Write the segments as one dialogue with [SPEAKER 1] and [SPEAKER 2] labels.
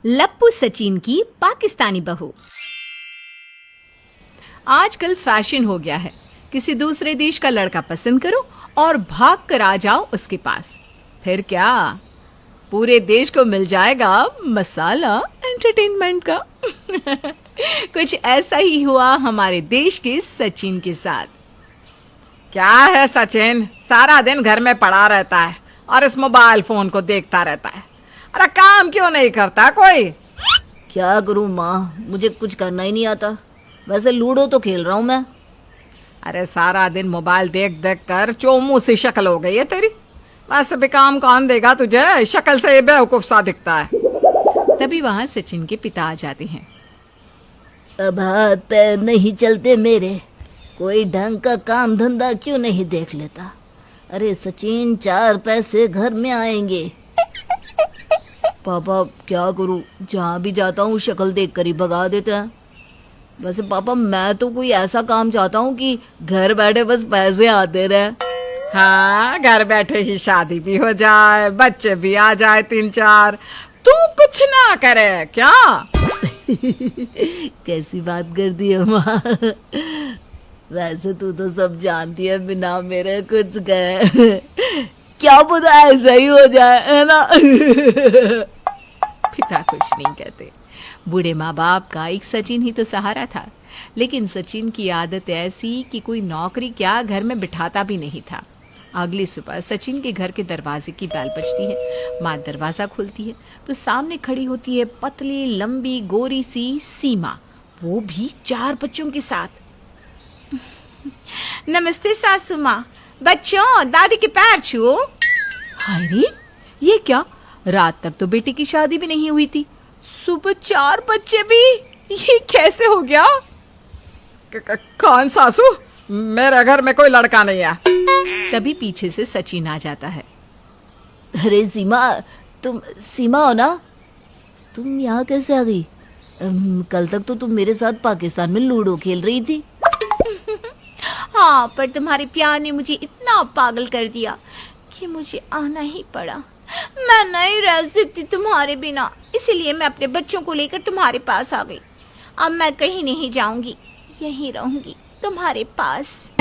[SPEAKER 1] लप्पू सचिन की पाकिस्तानी बहू। आजकल फैशन हो गया है, किसी दूसरे देश का लड़का पसंद करो और भाग कर आ जाओ उसके पास। फिर क्या पूरे देश को मिल जाएगा मसाला एंटरटेनमेंट का। कुछ ऐसा ही हुआ हमारे देश के सचिन के साथ।
[SPEAKER 2] क्या है सचिन, सारा दिन घर में पड़ा रहता है और इस मोबाइल फोन को देखता रहता है। अरे काम क्यों नहीं करता कोई?
[SPEAKER 3] क्या करूं माँ, मुझे कुछ करना ही नहीं आता। वैसे लूडो तो खेल रहा हूं मैं।
[SPEAKER 2] अरे सारा दिन मोबाइल देख देख कर चोमू सी शक्ल हो गई है तेरी। वैसे भी काम कौन देगा तुझे, शक्ल से बेवकूफ सा दिखता है।
[SPEAKER 1] तभी वहां सचिन के पिता आ जाते हैं।
[SPEAKER 3] अब हाथ पैर नहीं चलते मेरे, कोई ढंग का काम धंधा क्यों नहीं देख लेता। अरे सचिन, 4 पैसे घर में आएंगे। पापा क्या करूं, जहाँ भी जाता हूँ शक्ल देख कर ही भगा देता है। वैसे पापा मैं तो कोई ऐसा काम चाहता हूँ कि घर बैठे बस पैसे आते रहे।
[SPEAKER 2] हाँ, घर बैठे ही शादी भी हो जाए, बच्चे भी आ जाए 3-4, तू कुछ ना करे क्या?
[SPEAKER 3] कैसी बात कर दी है माँ। वैसे तू तो सब जानती है, बिना मेरे कुछ कहे क्या पता ऐसा ही हो जाए, है ना।
[SPEAKER 1] पिता कुछ नहीं कहते। बूढ़े माँ बाप का एक सचिन ही तो सहारा था, लेकिन सचिन की आदत ऐसी कि कोई नौकरी क्या घर में बिठाता भी नहीं था। अगली सुबह सचिन के घर के दरवाजे की बेल बजती है। माँ दरवाजा खोलती है तो सामने खड़ी होती है पतली लंबी गोरी सी सीमा, वो भी 4 बच्चों के साथ। नमस्ते सासू माँ, बच्चों दादी के पैर छुओ। हाय रे, ये क्या, रात तक तो बेटी की शादी भी नहीं हुई थी, सुबह 4 बच्चे भी, ये कैसे हो गया?
[SPEAKER 2] कौन सासू, मेरे घर में कोई लड़का नहीं है।
[SPEAKER 1] तभी पीछे से सचिन आ जाता है।
[SPEAKER 3] अरे सीमा, तुम सीमा हो ना? तुम यहाँ कैसे आ गई? कल तक तो तुम मेरे साथ पाकिस्तान में लूडो खेल रही थी।
[SPEAKER 1] हाँ, पर तुम्हारे प्यार ने मुझे इतना पागल कर दिया कि मुझे आना ही पड़ा। मैं नहीं रह सकती तुम्हारे बिना, इसीलिए मैं अपने बच्चों को लेकर तुम्हारे पास आ गई। अब मैं कहीं नहीं जाऊंगी, यहीं रहूंगी तुम्हारे पास।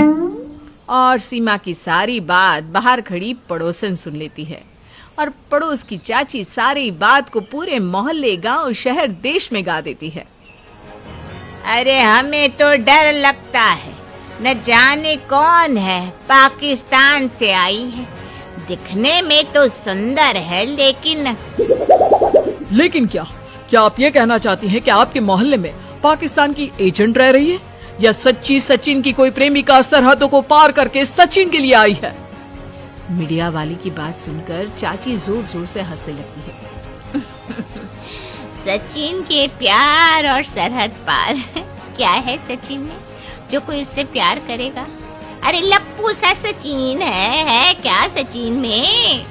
[SPEAKER 1] और सीमा की सारी बात बाहर खड़ी पड़ोसन सुन लेती है और पड़ोस की चाची सारी बात को पूरे मोहल्ले, गांव, शहर, देश में गा देती है। अरे हमें तो डर लगता है, न जाने कौन है, पाकिस्तान से आई है, दिखने में तो सुंदर है
[SPEAKER 2] लेकिन क्या आप ये कहना चाहती हैं कि आपके मोहल्ले में पाकिस्तान की एजेंट रह रही है, या सच्ची सचिन की कोई प्रेमिका सरहदों को पार करके सचिन के लिए आई है? मीडिया वाली की बात सुनकर चाची जोर जोर से हंसने लगती है।
[SPEAKER 4] सचिन के प्यार और सरहद पार क्या है सचिन में जो कोई उससे प्यार करेगा? अरे लप्पू सा सचिन है क्या सचिन में?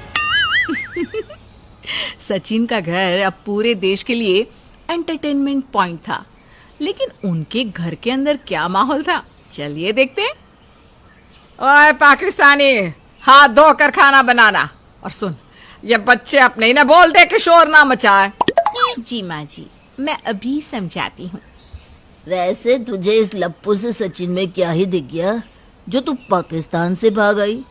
[SPEAKER 1] सचिन का घर अब पूरे देश के लिए एंटरटेनमेंट पॉइंट था, लेकिन उनके घर के अंदर क्या माहौल था, चलिए देखते हैं।
[SPEAKER 2] ओए पाकिस्तानी, हाथ धोकर खाना बनाना, और सुन, ये बच्चे अपने ही ना बोल दे कि शोर ना मचाए।
[SPEAKER 1] जी माँ जी, मैं अभी समझाती हूँ।
[SPEAKER 3] वैसे तुझे इस लप्पू से सचिन में क्या ही दिख गया जो तू पाकिस्तान से भाग आई?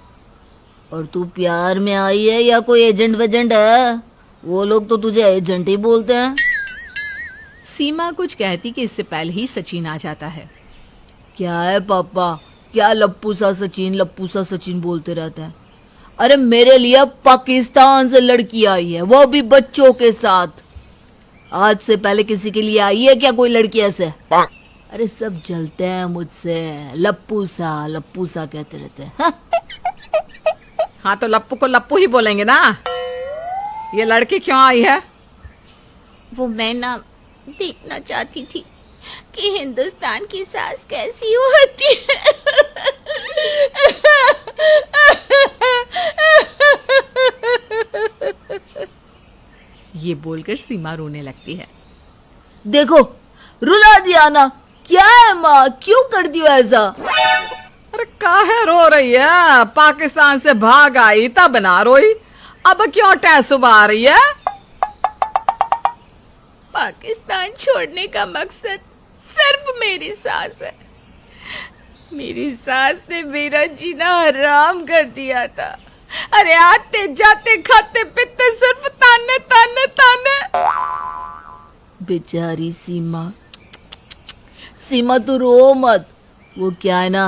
[SPEAKER 3] और तू प्यार में आई है या कोई एजेंट वेजेंट है? वो लोग तो तुझे एजेंट ही बोलते हैं।
[SPEAKER 1] सीमा कुछ कहती कि इससे पहले ही सचिन आ जाता है।
[SPEAKER 3] क्या है पापा, क्या लप्पू सा सचिन बोलते रहता है? अरे मेरे लिए पाकिस्तान से लड़की आई है, वो भी बच्चों के साथ। आज से पहले किसी के लिए आई है क्या कोई लड़की ऐसे? अरे सब जलते हैं मुझसे, लप्पू सा कहते रहते हैं। हाँ?
[SPEAKER 2] हाँ तो लप्पू को लप्पू ही बोलेंगे ना। ये लड़की क्यों आई है?
[SPEAKER 4] वो मैं ना देखना चाहती थी कि हिंदुस्तान की सास कैसी होती है।
[SPEAKER 1] ये बोलकर सीमा रोने लगती है।
[SPEAKER 3] देखो, रुला दिया ना। क्या है माँ, क्यों कर दियो ऐसा?
[SPEAKER 2] अरे काहे रो रही है? पाकिस्तान से भाग आई तब ना रोई, अब क्यों टैसुब आ रही है?
[SPEAKER 1] पाकिस्तान छोड़ने का मकसद सिर्फ मेरी सास है। मेरी सास ने मेरा जीना हराम कर दिया था। अरे आते जाते खाते पीते सिर्फ ताने ताने ताने।
[SPEAKER 3] बेचारी सीमा, सीमा तू रो मत। वो क्या है ना,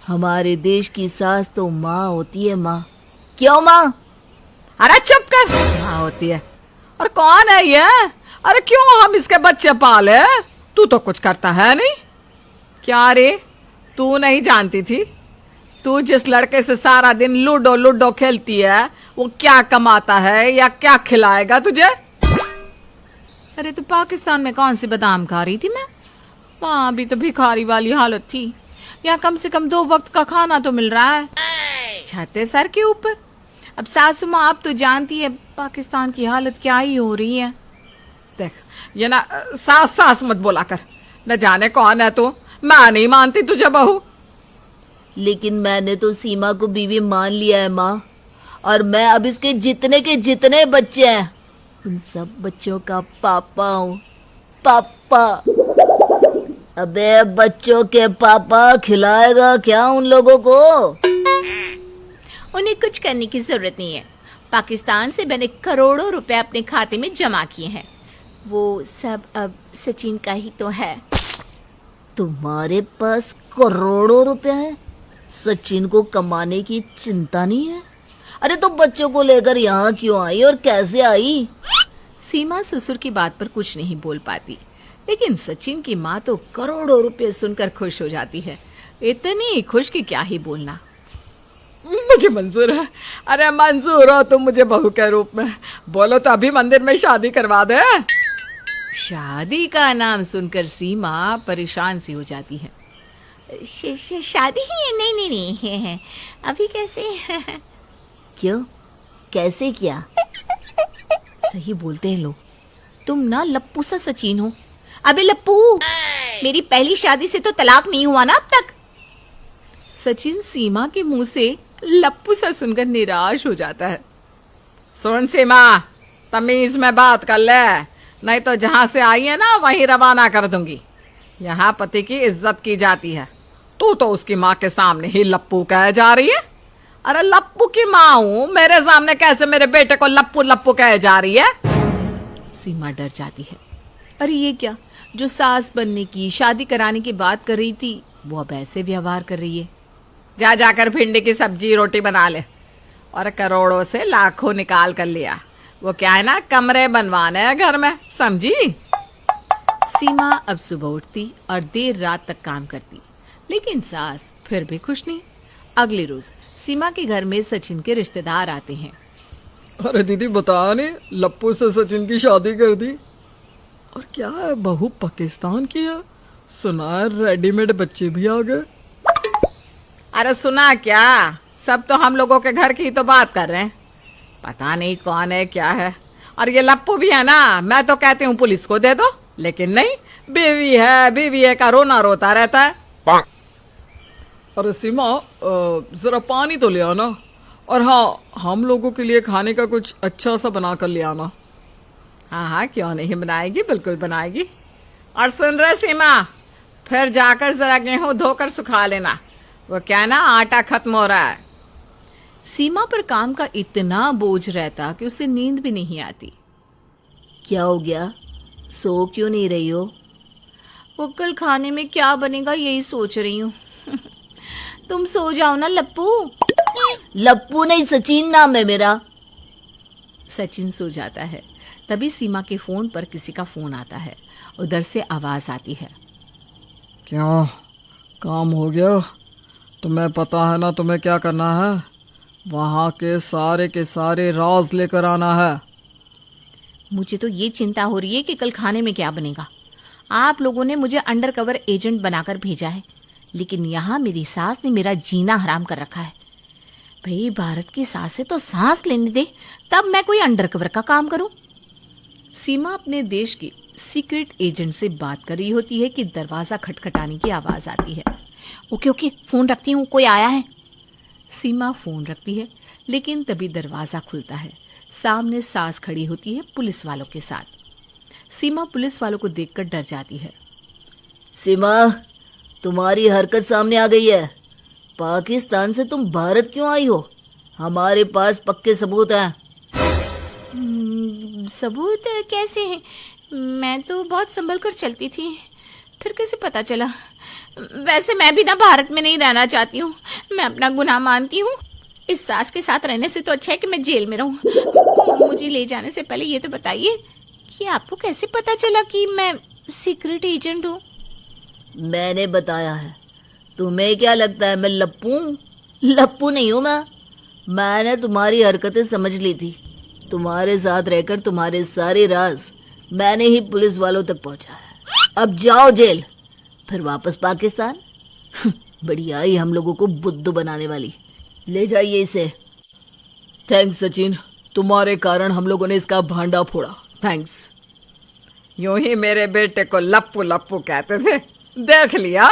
[SPEAKER 3] हमारे देश की सास तो माँ होती है, माँ। क्यों माँ?
[SPEAKER 2] अरे चुप कर, हाँ होती है। और कौन है ये? अरे क्यों हम इसके बच्चे पाले? तू तो कुछ करता है नहीं। क्या रे, तू नहीं जानती थी? तू जिस लड़के से सारा दिन लूडो लूडो खेलती है वो क्या कमाता है या क्या खिलाएगा तुझे? अरे तू पाकिस्तान में कौन सी बादाम खा रही थी? मैं वहां भी तो भिखारी वाली हालत थी। यहाँ कम से कम 2 वक्त का खाना तो मिल रहा है, छाते सर के ऊपर। अब सासू माँ, आप तो जानती है पाकिस्तान की हालत क्या ही हो रही है। देख, ये ना सास सास मत बोला कर। न जाने कौन है तू, मैं नहीं मानती तुझे बहू।
[SPEAKER 3] लेकिन मैंने तो सीमा को बीवी मान लिया है माँ, और मैं अब इसके जितने के जितने बच्चे हैं उन सब बच्चों का पापा हूँ। पापा। अबे बच्चों के पापा खिलाएगा क्या उन लोगों को?
[SPEAKER 1] उन्हें कुछ करने की जरूरत नहीं है। पाकिस्तान से मैंने करोड़ों रुपए अपने खाते में जमा किए हैं। वो सब अब सचिन का ही तो है।
[SPEAKER 3] तुम्हारे पास करोड़ों रुपए हैं, सचिन को कमाने की चिंता नहीं है? अरे तो बच्चों को लेकर यहाँ क्यों आई और कैसे आई?
[SPEAKER 1] सीमा ससुर की बात पर कुछ नहीं बोल पाती, लेकिन सचिन की माँ तो करोड़ों रुपए सुनकर खुश हो जाती है। इतनी खुश कि क्या ही बोलना।
[SPEAKER 2] मुझे मंजूर है। अरे मंजूर हो तुम मुझे बहू के रूप में, बोलो तो अभी मंदिर में शादी करवा दे।
[SPEAKER 1] शादी का नाम सुनकर सीमा परेशान सी हो जाती है। शादी ही? नहीं नहीं नहीं है, अभी कैसे?
[SPEAKER 3] क्यों, कैसे क्या?
[SPEAKER 1] सही बोलते हैं लोग। तुम ना लप्पू सा सचिन हो। अबे लप्पू, मेरी पहली शादी से तो तलाक नहीं हुआ ना अब तक। सचिन सीमा के मुंह से लप्पू सा सुनकर निराश हो जाता है।
[SPEAKER 2] सुन सीमा, तमीज में बात कर ले, नहीं तो जहां से आई है ना वहीं रवाना कर दूंगी। यहाँ पति की इज्जत की जाती है, तू तो उसकी माँ के सामने ही लप्पू कह जा रही है। अरे लप्पू की माँ हूं, मेरे सामने कैसे मेरे बेटे को लप्पू लप्पू कह जा रही है?
[SPEAKER 1] सीमा डर जाती है। अरे ये क्या, जो सास बनने की, शादी कराने की बात कर रही थी वो अब ऐसे व्यवहार कर रही है।
[SPEAKER 2] जा जाकर भिंडी की सब्जी रोटी बना ले। और करोड़ों से लाखों निकाल कर लिया। वो क्या है ना, कमरे बनवाने हैं घर में, समझी?
[SPEAKER 1] सीमा अब सुबह उठती और देर रात तक काम करती, लेकिन सास फिर भी खुश नहीं। अगले रोज सीमा के घर में सचिन के रिश्तेदार आते हैं।
[SPEAKER 2] अरे दीदी बताया नहीं, लप्पू से सचिन की शादी कर दी। और क्या है, बहू पाकिस्तान की है, सुना है रेडीमेड बच्चे भी आ गए। अरे सुना क्या, सब तो हम लोगों के घर की तो बात कर रहे हैं। पता नहीं कौन है क्या है। और ये लप्पू भी है ना, मैं तो कहती हूँ पुलिस को दे दो, लेकिन नहीं, बीवी है का रोना रोता रहता है। अरे सीमा, जरा पानी तो ले आना, और हाँ, हम लोगों के लिए खाने का कुछ अच्छा सा बना कर ले आना। हाँ हाँ, क्यों नहीं बनाएगी, बिल्कुल बनाएगी। और सुन रहे सीमा, फिर जाकर जरा गेहूं धोकर सुखा लेना, वो क्या ना आटा खत्म हो रहा है।
[SPEAKER 1] सीमा पर काम का इतना बोझ रहता कि उसे नींद भी नहीं आती।
[SPEAKER 3] क्या हो गया, सो क्यों नहीं रही हो?
[SPEAKER 1] वो कल खाने में क्या बनेगा यही सोच रही हूँ। तुम सो जाओ ना लप्पू।
[SPEAKER 3] लप्पू नहीं, सचिन नाम है मेरा।
[SPEAKER 1] सचिन सो जाता है। तभी सीमा के फोन पर किसी का फोन आता है। उधर से आवाज आती है।
[SPEAKER 2] क्या काम हो गया? तुम्हें पता है ना तुम्हें क्या करना है? वहाँ के सारे राज लेकर आना है।
[SPEAKER 1] मुझे तो ये चिंता हो रही है कि कल खाने में क्या बनेगा। आप लोगों ने मुझे अंडर कवर एजेंट बनाकर भेजा है, लेकिन यहाँ मेरी सास ने मेरा जीना हराम कर रखा है। भाई, भारत की सास है तो सांस लेने दे, तब मैं कोई अंडर कवर का काम करूं। सीमा अपने देश की सीक्रेट एजेंट से बात कर रही होती है कि दरवाजा खटखटाने की आवाज आती है। ओके ओके, फोन रखती हूँ, कोई आया है। सीमा फोन रखती है, लेकिन तभी दरवाजा खुलता है। सामने सास खड़ी होती है पुलिस वालों के साथ।
[SPEAKER 2] सीमा पुलिस वालों को देखकर डर जाती है।
[SPEAKER 3] सीमा, तुम्हारी हरकत सामने आ गई है। पाकिस्तान से तुम भारत क्यों आई हो? हमारे पास पक्के सबूत हैं।
[SPEAKER 1] सबूत कैसे हैं? मैं तो बहुत संभल कर चलती थी, फिर कैसे पता चला? वैसे मैं भी ना भारत में नहीं रहना चाहती हूँ। मैं अपना गुनाह मानती हूँ। इस सास के साथ रहने से तो अच्छा है कि मैं जेल में रहूँ। मुझे ले जाने से पहले ये तो बताइए कि आपको कैसे पता चला कि मैं सीक्रेट एजेंट हूँ?
[SPEAKER 3] मैंने बताया है। तुम्हें क्या लगता है मैं लप्पू? लप्पू नहीं हूं मैं। मैंने तुम्हारी हरकतें समझ ली थी। तुम्हारे साथ रहकर तुम्हारे सारे राज मैंने ही पुलिस वालों तक पहुंचा है। अब जाओ जेल, फिर वापस पाकिस्तान। बढ़िया ही हम लोगों को बुद्धू बनाने वाली। ले जाइए इसे।
[SPEAKER 2] थैंक्स सचिन, तुम्हारे कारण हम लोगों ने इसका भांडा फोड़ा। थैंक्स। यूं ही मेरे बेटे को लप्पू लप्पू कहते थे, देख लिया।